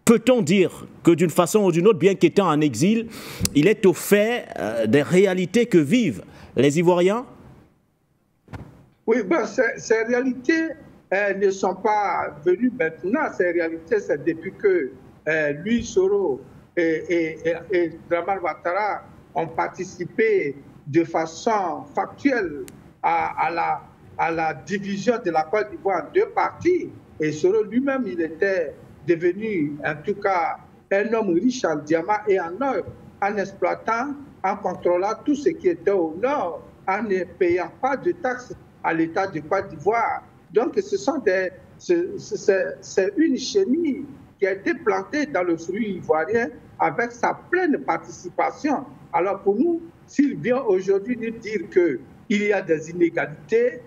peut-on dire que d'une façon ou d'une autre, bien qu'étant en exil, il est au fait des réalités que vivent les Ivoiriens? Oui, ben, ces réalités ne sont pas venues maintenant. Ces réalités, c'est depuis que lui, Soro et Dramane Ouattara ont participé de façon factuelle à la division de la Côte d'Ivoire en deux parties. Et Soro lui-même, il était devenu, en tout cas, un homme riche en diamants et en or, en exploitant, en contrôlant tout ce qui était au nord, en ne payant pas de taxes à l'État de Côte d'Ivoire. Donc, c'est une chenille qui a été plantée dans le fruit ivoirien avec sa pleine participation. Alors pour nous, s'il vient aujourd'hui nous dire qu'il y a des inégalités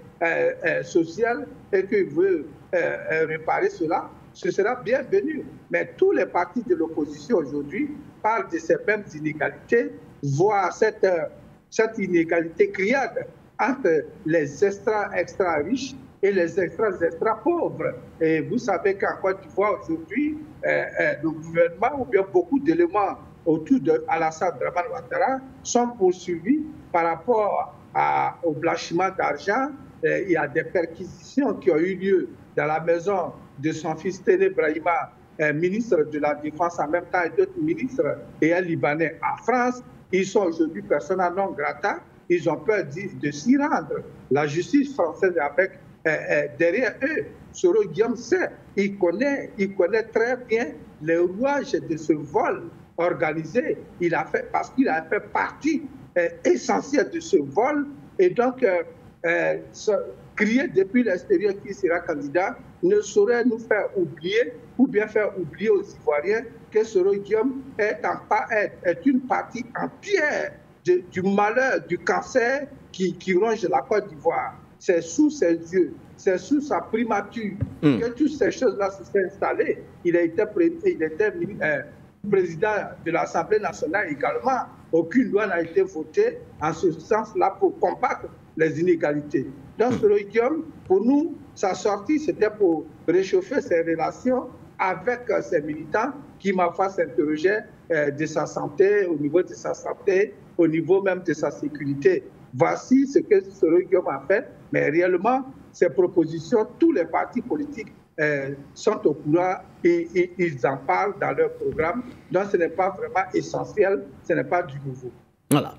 sociales et qu'il veut réparer cela, ce sera bienvenu. Mais tous les partis de l'opposition aujourd'hui parlent de ces mêmes inégalités, voire cette inégalité criarde entre les extra riches et les extra pauvres. Et vous savez qu'en Côte d'Ivoire aujourd'hui, le gouvernement ou bien beaucoup d'éléments autour d'Alassane Dramane Ouattara sont poursuivis par rapport au blanchiment d'argent. Il y a des perquisitions qui ont eu lieu dans la maison de son fils Téné Brahima, ministre de la Défense en même temps et d'autres ministres et un Libanais en France. Ils sont aujourd'hui persona non grata. Ils ont peur de s'y rendre. La justice française avec derrière eux. Soro Guillaume sait, il connaît très bien les rouages de ce vol organisé. Parce qu'il a fait partie essentielle de ce vol. Et donc, crier depuis l'extérieur qui sera candidat ne saurait nous faire oublier ou bien faire oublier aux Ivoiriens que Soro Guillaume est une partie entière du malheur, du cancer qui ronge la Côte d'Ivoire. C'est sous ses yeux, c'est sous sa primature que toutes ces choses-là se sont installées. Il était président de l'Assemblée nationale également. Aucune loi n'a été votée en ce sens-là pour combattre les inégalités. Donc, Soro Guillaume, pour nous, sa sortie, c'était pour réchauffer ses relations avec ses militants qui, ma foi, s'interrogeaient de sa santé, au niveau de sa santé, au niveau même de sa sécurité. Voici ce que Soro Guillaume a fait, mais réellement, ces propositions, tous les partis politiques sont au courant et ils en parlent dans leur programme. Donc, ce n'est pas vraiment essentiel, ce n'est pas du nouveau. Voilà.